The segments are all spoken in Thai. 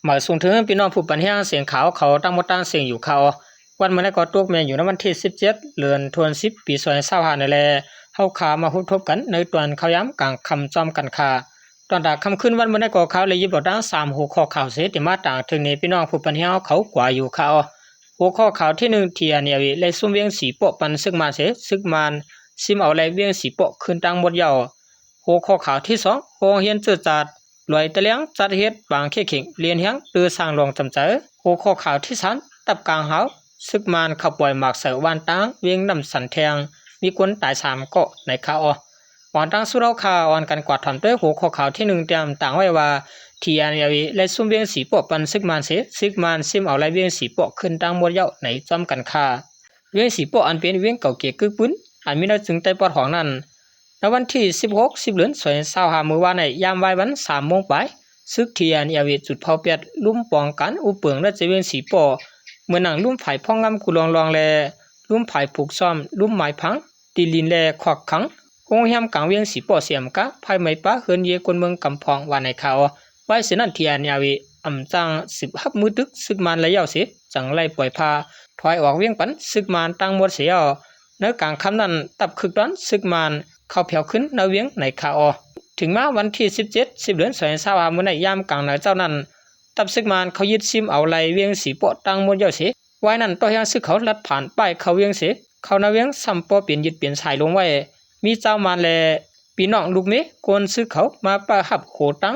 หมายส่งถึงพี่น้องผู้ปัญญาเสียงขาวเขาตั้งมดตั้งเสียงอยู่เขาวันเมื่อไรก็ตกแม่อยู่ในวันที่17เดือนธันวาคมปี2025นี่แหละเฮาขามาพบกันในตอนข่าวย้ำกลางคำจอมกันค่ะตอนดาคำขึ้นวันเมื่อไรก็ข่าวเลยยิบดอกดัง3หัวข้อข่าวเสียที่มาต่างถึงในพี่น้องผู้ปัญญาเขากว่าอยู่เขาหัวข้อข่าวที่1ที่อันนี้เลยซุ่มเวียงสีโปะปันซึกมาเสซึกมันซิมเอาไรเวียงสีโปะขึ้นตั้งหมดยาวหัวข้อข่าวที่2โรงเรียนเจือจัดลอยตะเลียงจัดเฮ็ดบางเข่งเรียนเฮียงตือสร้างรองจำเจอหัวข้อข่าวที่3ตับกลางเฮาซึกมันขับปล่อยหมากเสือวานตั้งเวียงน้ำสันแทงมีคนตาย3เกาะในข่าววันตั้งสุราข่าววันกันกวาดทำด้วยหัวข้อข่าวที่1เตรียมต่างไว้ว่าที่อันนี้และซุ่มเวียงสีโปะปันซึกมันเสซึกมันซิมเอาไรเวียงสีโปะขึ้นตั้งหมดเยาในจอมกันค่าเวียงสีโปะอันเป็นเวียงเก่าเก๋กึกปุ้นอันมีน้อยจึงใต้ปอดของนั้นในวันที่16 10เดือน25มื้อวานในยามบ่ายวัน3 โมงไปซึกเทียนจุดเผาเปียดลุ่มปองกันอุเปิงและจะเวียงสีโปะเมื่อหนังลุ่มไผ่พ่องงำกุลองแลลุ่มไผ่ผูกซ้อมลุ่มไม้พังตีลินแลขวักขังโรงแรมกลางเวียงสีโปะเสียมกะไผ่ไม้ป้าเฮือนเยคนเมืองกำพองวันในข่าวไว้เสนันเทียนอำจัง10ฮับมือตึกซึกมันและยาวเสียจังไล่ปล่อยพาถอยออกเวียงปันซึกมันตั้งหมดเสียในกลางคำนั้นตับคึกร้อนซึกมันเข้าแผ่วขึ้นในเวียงในข่าวถึงมาวันที่17 10เดือน2025มื้อในยามกลางในเจ้านั้นตับซึกมันเขายึดซิมเอาไหลเวียงสีโปะตั้งหมดยาวเสียไว้นั้นต่อยังซึกเขาลัดผ่านป้ายเขาเวียงเสียเขาในเวียงซ้ำปอเปลี่ยนยึดเปลี่ยนสายลงไว้มีเจ้ามันแลพี่น้องลูกเมโกนซึกเขามาป้าหับโขตั้ง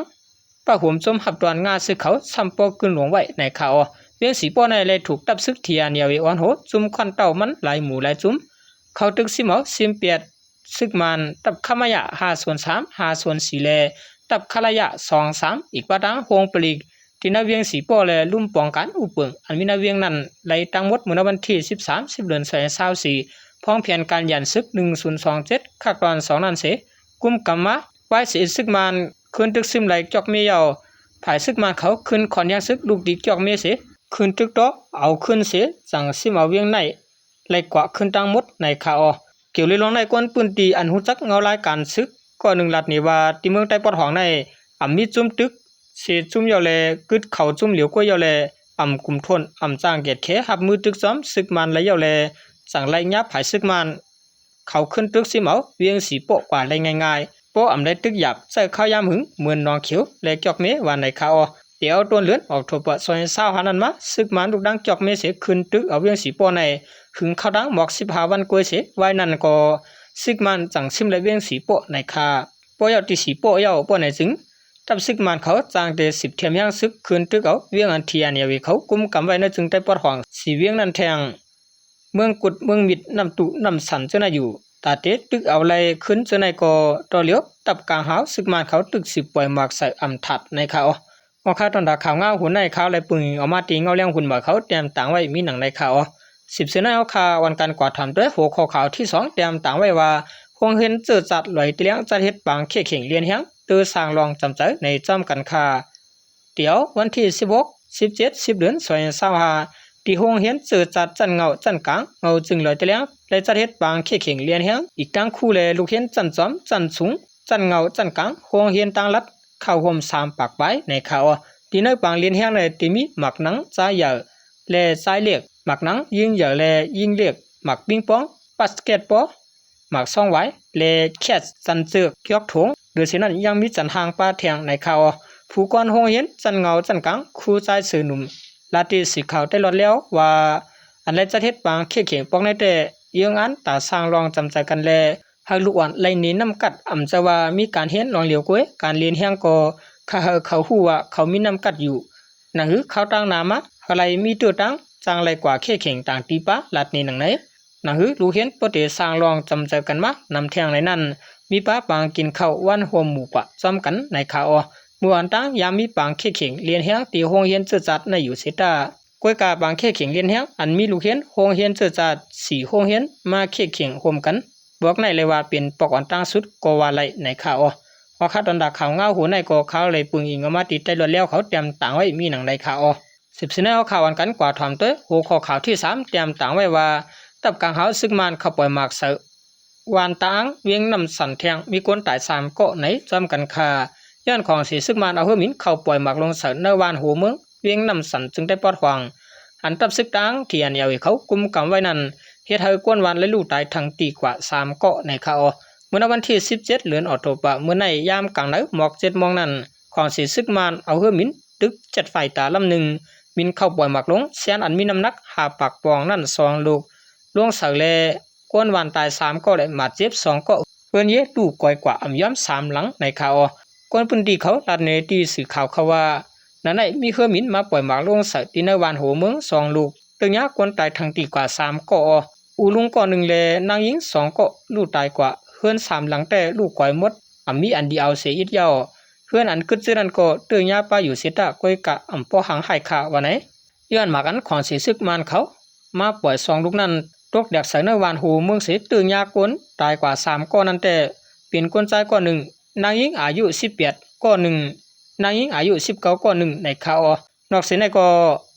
ป้าห่มจมหับตอนงาซึกเขาซ้ำปอขึ้นหลวงไว้ในข่าวเวียงสีโปะในเลยถูกตับซึกเทียนอ่อนโหจุ่มควันเต่ามันหลายหมู่หลายจุ่มเขาตึกซิมเอาซิมเปียดซึกมันตับขมายะ5/3 5/4แลตับขลายะ2/3อีกว่าดังโฮงปลีกที่นาเวียงสีโปแลลุ่มปองกันอุเปิงอันมีนาเวียงนั้นไหลตั้งหมดเมื่อวันที่13 10เดือน2024พ้องเพียนการยันซึก1027คักตอน2นั้นเสกุมกรรมะไว้สิซึกมันคืนตึกซิมไหลจอกเมียวภายซึกมันเขาขึ้นขอนยังซึกลูกดีจอกเมียเสขึ้นตึกโตเอาขึ้นเสจังซิมเอาเวียงในไหลกว่าขึ้นตั้งหมดในข่าวเกี่ยวเลยลองในก้นปืนตีอันหูจักเงารายการซึกก็1ลัดนี่ว่าที่เมืองใต้ปอดของในมีจุ่มตึกเสียจุ่มยาวแลกึดเข้าจุ่มเหลียวก้อยยาวแลกุมทนจ้างเกตแขหับมือตึกซ้อมซึกมันและยาวแลสั่งไล่ยับภายซึกมันเขาขึ้นตึกสิเมาเวียงสีโปะกว่าไล่ง่ายๆโปะได้ตึกหยับใส่ข้าวยามหึงเหมือนนองเขียวและจอกเมวันในข่าวเดี๋ยวตัวเลือนออกทบปะซอย20หันนั้นมาซึกมันลูกดังจอกเมเสขึ้นตึกเอาเวียงสีโปะในหึงเขาดังหมอก15วันกวยเสไว้นั่นก็ซึกมันจังซิมและเวียงสีโปะในคาโปะยาวที่สีโปะยาวโปะในจึงตับซึกมันเขาจางเด10เทียมยังซึกขึ้นตึกเอาเวียงอันเทียนเขากุมกำไว้ในจึงใต้ปอดของสีเวียงนั้นแทงเมืองกุดเมืองมิดน้ำตุน้ำสันเจ้าหน้าอยู่ตาเตตึกเอาไรขึ้นเจ้าหน้าก็ต่อเลี้ยวตับกลางหาวซึกมันเขาตึก10ปล่อยหมากใส่ถัดในเขาว่าข้าตอนดาข่าวเงาหุ่นในเขาเลยปึงเอามาตีเงาเลี้ยงหุ่นบ่เขาเตรียมต่างไว้มีหนังในเขา10เสนาเอาข่าววันการกวาดทำด้วยหัวข้อข่าวที่2เตรียมต่างไว้ว่าคงเห็นเจอจัดลอยเตียงจัดเฮ็ดบางเข่งเรียนเฮียงตือสร้างรองจำใจในจำกันค่าเดี๋ยววันที่16 17 10เดือน2025ที่โรงเรียนเจอจัดจันเงาจันกลางเงาจึงลอยเตียงและจัดเฮ็ดบางเข่งเรียนเฮียงอีกทั้งคู่เลยลูกเรียนจันจอมจันสูงจันเงาจันกลางโรงเรียนต่างรัฐเข้าห่ม3ปากไว้ในข่าวที่ในบางเรียนเฮียงในที่มีหมักหนังจ่ายใหญ่และสายเล็กหมักหนังยิงใหญ่และยิงเล็กหมักปิงปองบาสเกตบอลหมักซ่องไว้และแคชจันเจือกยอกถงโดยเช่นนั้นยังมีจันหางป้าแทงในข่าวผู้กองโรงเรียนจันเงาจันกลางครูใจสื่อหนุ่มลาติสีขาวได้ลดแล้วว่าอันไรจะเฮ็ดบางเข่งปองในแต่ยังอันตาสร้างรองจำใจกันแลให้ลูกอ่อนไล่หนีน้ำกัดจะว่ามีการเห็นลองเหลียวก้วยการเรียนเฮียงก็เขาฮู้ว่าเขามีน้ำกัดอยู่นั่นคือเขาตั้งนามะอะไรมีตัวตั้งจางไรกว่าเข่งต่างตีปะลัดนี้หนังไหนนั่นคือลูกเห็นปกติสร้างรองจำใจกันมานำแทงในนั้นมีป้าปางกินข้าววันหัวหมูปะจำกันในข่าวเมื่อวันตั้งยามมีปางเข่งเรียนเฮียงตีโรงเรียนเจอจัดในอยู่เสตากวยกาปางเข่งเรียนเฮียงอันมีลูกเห็นโรงเรียนเจอจัด4โรงเรียนมาเข่งโฮมกันบอกในเลยว่าเป็นปกอันตั้งสุดก็ว่าไรในข่าวพอข้าตอนดักข่าวเงาหัวในก็เขาเลยปึงอิงเอามาติดใจรถแล้วเขาเตรียมต่างไว้มีหนังในข่าว10เสนาเอาข่าววันกันกว่าทำตัวหัวข้อข่าวที่3เตรียมต่างไว้ว่าตับกลางหาวซึกมันเขาปล่อยหมากเสือวานตางเวียงน้ำสันแทงมีคนตาย3เกาะไหนจำกันค่าย่านของสีซึกมันเอาเฮือมินเขาปล่อยหมากลงเสือในวานหัวเมือง เวียงนำสันจึงได้ปลอดหวังอันตับซึกดังที่อันยาวเขากุมกำไว้นั้นเฮ็ดให้กวนวันและลูกตายทั้งตีกว่า3เกาะในคาอเมื่อวันที่17เดือนออโตปะเมื่อในยามกลางดึกหมอก7โมงนั้นของสีซึกมานเอาเฮือมินตึก7ไฟตาลำหนึ่งมินเข้าปล่อยหมักลงแสนอันมีน้ำหนัก5ปากปองนั่น2ลูกล่วงเสาแลกวนวันตาย3เกาะและบาดเจ็บ2เกาะเพิ่นเยดูก่อยกว่าอำย้อม3หลังในคาอกวนพื้นที่เขาลัดในที่สื่อข่าวเขาว่านั่นไหนมีเฮือมินมาปล่อยหมากลงเสาที่ในวันหัวเมือง2ลูกตึงยากวนตายทั้งตีกว่า3เกาะอูลุงเกาะ1แลนางหญิง2เกาะลูกตายกว่าเฮือน3หลังแต่ลูกก่อยหมดมีอันเดียวเสียอีกยาวเพื่อนอันกึดซื้อนั่นก็เตือนยาป้าอยู่เสียตะก้อยกะป้อหางหายขาวันไหนย้อนมากันของสีซึกมันเขามาปล่อย2ลูกนั้นตกแดกใส่ในวานหูเมืองเสียเตือนยากวนตายกว่า3ก้อนนั้นแต่เปลี่ยนคนใจก้อน1นางหญิงอายุ18ก้อน1นางหญิงอายุ19ก้อน1ในข่าวนอกเสียในก็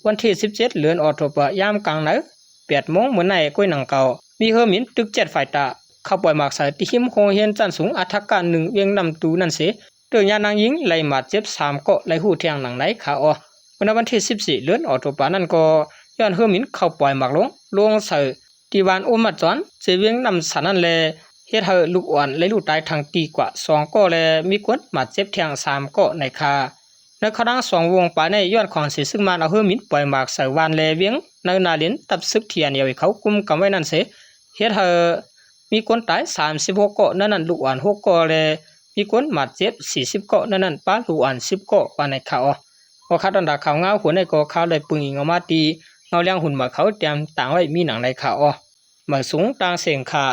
วันที่17เดือนออโตปะยามกลางไหน8โมงเหมือนในก้อยหนังเก่ามีเฮอมินตึก7ฝ่ายตาเข้าปล่อยหมากใส่ที่หิมโคเฮียนจันสูงอัฐการ1เวียงนำตูนั่นเสียเตือนยานางหญิงไหลมาเจ็บ3เกาะไหลหูเทียงหนังไหนขาวันวันที่14เดือนออโตปานั่นก็ย้อนเฮอมินเข้าปล่อยหมากลงใส่ที่บ้านอุมัดจอนเจเวียงนำสันนั่นแลเฮ็ดให้ลูกอ่อนและลูกตายทางตีกว่า2เกาะและมีคนมาเจ็บเทียง3เกาะในคาในขณะ2วงปลายในย้อนของสิซึ่งมาเอาเฮอมินปล่อยหมากใส่วานแลเวียงในนาลินตับซึกเทียนยาวเขากุมกำไว้นั่นเสเฮ็ดให้มีคนตาย36เกาะนั่นลูกอ่อน6เกาะและมีคนบาดเจ็บ40เกาะนั่นป้าลูกอ่อน10เกาะว่าในข่าวว่าคาดอันดาข่าวเงาหัวในก็ข่าวเลยปึงอิงออกมาตีเงาเลี้ยงหุ่นมาเขาเตรียมต่างไว้มีหนังในข่าวเหมือนสูงต่างเสียงขา